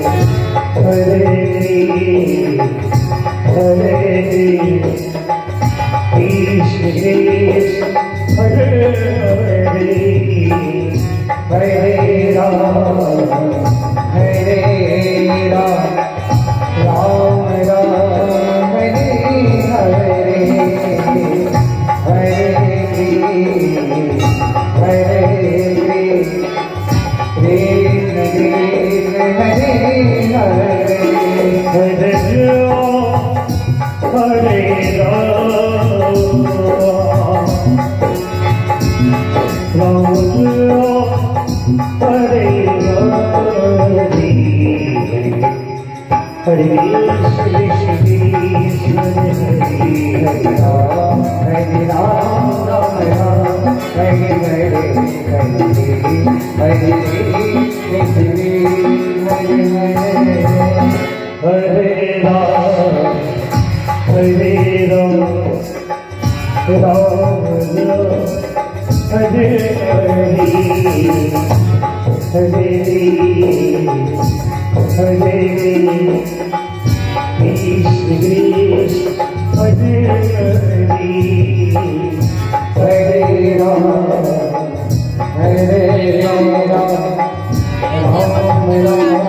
Hare Hare Krishna Krishna Hare Hare Hare Rama Hare Rama Ram Ram Hare Hare Hare Hare Krishna Krishna Hare Hare Hare Hare Ram Hare Hare Krishna Hare Ram Ram Ram Hare Hare Hare Krishna Hare Ram Hare Ram Ram Ram Hare Hare Hare Hare Krishna Krishna Hare Hare Hare Rama Hare Rama Rama Rama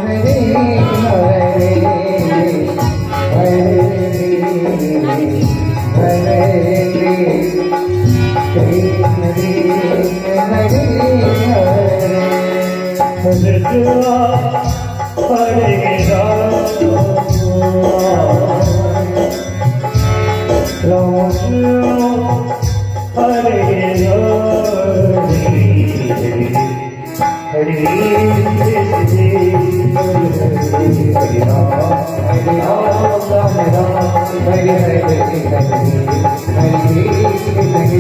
Hare Hare Hare Hare Krishna Krishna Hare Hare Hare Hare Ram Hare Hare Hare Krishna